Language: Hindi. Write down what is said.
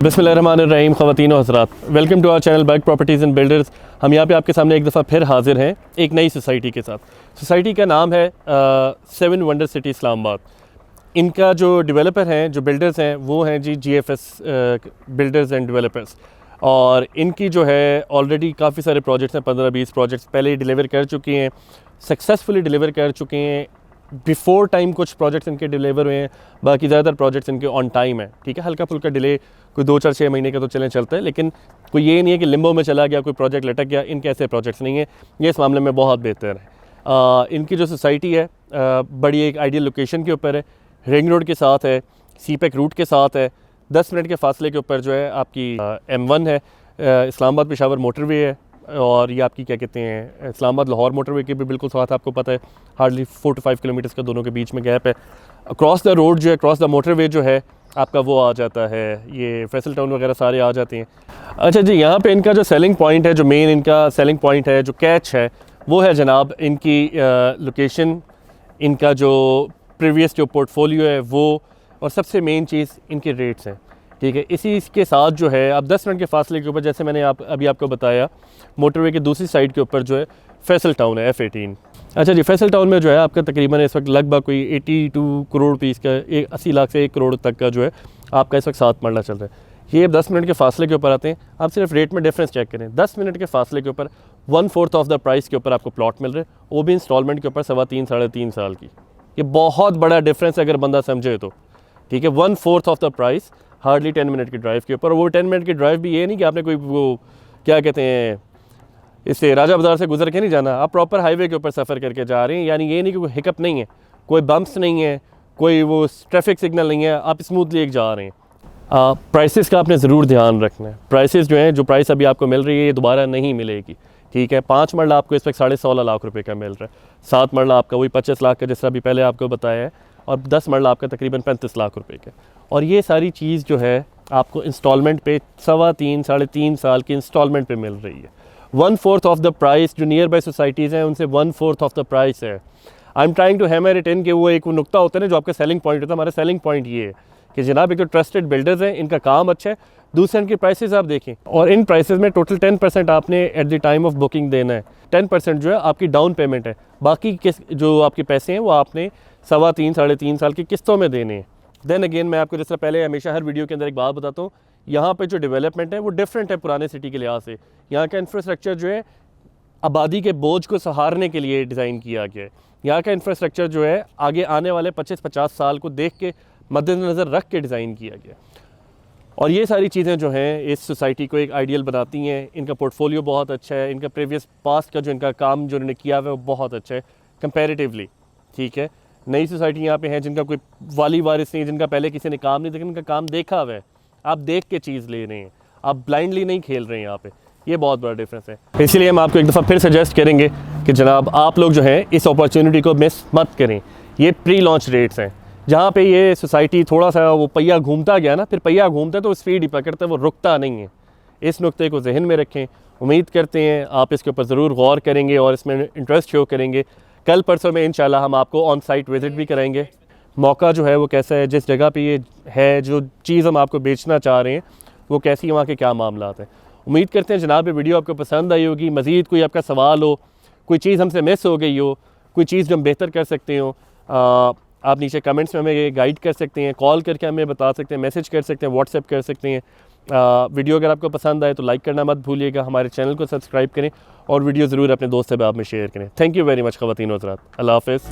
बिस्मिल्लाहिर्रहमानिर्रहीम ख़वातीन व हज़रात, welcome to our channel Baig properties and builders. हम यहाँ पे आपके सामने एक दफ़ा फिर हाजिर हैं एक नई सोसाइटी के साथ। सोसाइटी का नाम है 7 वंडर सिटी इस्लामाबाद। इनका जो डेवलपर हैं, जो बिल्डर्स हैं, वो हैं जी GFS बिल्डर्स एंड डेवलपर्स। और इनकी जो है ऑलरेडी काफ़ी सारे प्रोजेक्ट्स हैं, 15-20 प्रोजेक्ट्स पहले ही डिलीवर कर चुके हैं, सक्सेसफुली डिलीवर कर चुके हैं। बिफ़ोर टाइम कुछ प्रोजेक्ट्स इनके डिलीवर हुए हैं, बाकी ज़्यादातर प्रोजेक्ट्स इनके ऑन टाइम है। ठीक है, हल्का फुल्का डिले कोई 2-4-6 महीने का तो चलता है, लेकिन कोई ये नहीं है कि लिम्बो में चला गया, कोई प्रोजेक्ट लटक गया। इनके ऐसे प्रोजेक्ट्स नहीं है, ये इस मामले में बहुत बेहतर है। इनकी जो सोसाइटी है बड़ी एक आइडियल लोकेशन के ऊपर है, रिंग रोड के साथ है, सीपेक रूट के साथ है, 10 मिनट के फासले के ऊपर जो है आपकी M1 है, इस्लामाबाद पेशावर मोटरवे है, और ये आपकी क्या कहते हैं इस्लामाबाद लाहौर मोटरवे के भी बिल्कुल साथ, आपको पता है हार्डली 4 to 5 किलोमीटर्स का दोनों के बीच में गैप है। क्रॉस द रोड जो है, क्रॉस द मोटरवे जो है आपका वो आ जाता है, ये फैसल टाउन वगैरह सारे आ जाते हैं। अच्छा जी, यहाँ पे इनका जो सेलिंग पॉइंट है, जो मेन इनका सेलिंग पॉइंट है, जो कैच है, वो है जनाब इनकी लोकेशन, इनका जो प्रीवियस जो पोर्टफोलियो है वो, और सबसे मेन चीज़ इनके रेट्स हैं। ठीक है, इसी के साथ जो है आप 10 मिनट के फासले के ऊपर, जैसे मैंने अभी आपको बताया, मोटरवे की दूसरी साइड के ऊपर जो है फैसल टाउन है, F18। अच्छा जी, फैसल टाउन में जो है आपका तकरीबन इस वक्त लगभग कोई 82 करोड़ रुपीस का, 80 लाख से 1 करोड़ तक का जो है आपका इस वक्त 7 मरला चल रहा है। ये 10 मिनट के फासले के ऊपर आते हैं। आप सिर्फ रेट में डिफरेंस चेक करें, 10 मिनट के फासले के ऊपर 1/4 ऑफ द प्राइस के ऊपर आपको प्लॉट मिल रहे हैं, वो भी इंस्टॉलमेंट के ऊपर 3.25-3.5 साल की। ये बहुत बड़ा डिफरेंस अगर बंदा समझे तो। ठीक है, 1/4 of the price, hardly 10 minute की ड्राइव के ऊपर। वो 10 मिनट की ड्राइव भी ये नहीं कि आपने कोई वो क्या कहते हैं इससे राजा बाज़ार से गुजर के नहीं जाना, आप प्रॉपर हाईवे के ऊपर सफ़र करके जा रहे हैं। यानी ये नहीं कि कोई हिकअप नहीं है, कोई बम्प्स नहीं है, कोई वो ट्रैफिक सिग्नल नहीं है, आप स्मूथली एक जा रहे हैं। प्राइसेस का आपने ज़रूर ध्यान रखना है। प्राइसेस जो हैं, जो प्राइस अभी आपको मिल रही है, ये दोबारा नहीं मिलेगी। ठीक है, 5 मरला आपको इस वक्त 16.5 लाख रुपए का मिल रहा है, 7 मरला आपका वही 25 लाख का, जैसा अभी पहले आपको बताया है, और 10 मरला आपका तकरीबन 35 लाख रुपए का। और ये सारी चीज़ जो है आपको इंस्टॉलमेंट पे 3.25-3.5 साल की इंस्टॉलमेंट पे मिल रही है। 1/4 ऑफ द प्राइस जो नियर बाई सोसाइटीज़ हैं उनसे 1/4 ऑफ द प्राइस है। I am trying to hammer it in कि वो एक नुकता होता है ना जो आपका सेलिंग पॉइंट होता है। हमारा सेलिंग पॉइंट ये है कि जनाब एक तो ट्रस्टेड बिल्डर्स हैं, इनका काम अच्छा है, दूसरे इनकी प्राइसेस आप देखें, और इन प्राइसेस में टोटल 10% आपने at the time of booking देना है। 10% जो है आपकी डाउन पेमेंट है, बाकी जो आपके पैसे हैं वो आपने 3.25-3.5 साल की किस्तों में देने हैं। देन अगेन मैं आपको, जैसा पहले हमेशा हर वीडियो के अंदर एक बात बताता हूँ, यहाँ पे जो डेवलपमेंट है वो डिफरेंट है पुराने सिटी के लिहाज से। यहाँ का इंफ्रास्ट्रक्चर जो है आबादी के बोझ को सहारने के लिए डिज़ाइन किया गया है। यहाँ का इंफ्रास्ट्रक्चर जो है आगे आने वाले 25-50 साल को देख के मद्देनज़र रख के डिज़ाइन किया गया। और ये सारी चीज़ें जो हैं इस सोसाइटी को एक आइडियल बनाती हैं। इनका पोर्टफोलियो बहुत अच्छा है, इनका प्रीवियस पास्ट का जो इनका काम जो इन्होंने किया हुआ है वो बहुत अच्छा है कंपैरेटिवली। ठीक है, नई सोसाइटी यहाँ पे हैं जिनका कोई वाली वारिस नहीं, जिनका पहले किसी ने काम नहीं देखा, इनका काम देखा हुआ है, आप देख के चीज़ ले रहे हैं, आप ब्लाइंडली नहीं खेल रहे हैं यहाँ पे। ये बहुत बड़ा डिफरेंस है। इसलिए हम आपको एक दफ़ा फिर सजेस्ट करेंगे कि जनाब आप लोग जो हैं इस अपॉर्चुनिटी को मिस मत करें। ये प्री लॉन्च रेट्स हैं, जहाँ पे ये सोसाइटी थोड़ा सा वो पहिया घूमता गया ना, फिर पहिया घूमता है तो स्पीड ही पकड़ता है, वो रुकता नहीं है। इस नुक्ते को जहन में रखें। उम्मीद करते हैं आप इसके ऊपर ज़रूर गौर करेंगे और इसमें इंटरेस्ट शो करेंगे। कल परसों में इंशाल्लाह हम आपको ऑन साइट विज़िट भी कराएंगे। मौका जो है वो कैसा है, जिस जगह पे ये है, जो चीज़ हम आपको बेचना चाह रहे हैं वो कैसी है, वहाँ के क्या मामला हैं। उम्मीद करते हैं जनाब ये वीडियो आपको पसंद आई होगी। मज़ीद कोई आपका सवाल हो, कोई चीज़ हमसे मिस हो गई हो, कोई चीज़ जो हम बेहतर कर सकते हो, आप नीचे कमेंट्स में हमें गाइड कर सकते हैं, कॉल करके हमें बता सकते हैं, मैसेज कर सकते हैं, व्हाट्सएप कर सकते हैं। वीडियो अगर आपको पसंद आए तो लाइक करना मत भूलिएगा, हमारे चैनल को सब्सक्राइब करें और वीडियो ज़रूर अपने दोस्त से में शेयर करें। थैंक यू वेरी मच ख़वातीन व हज़रात, अल्लाह हाफ़िज़।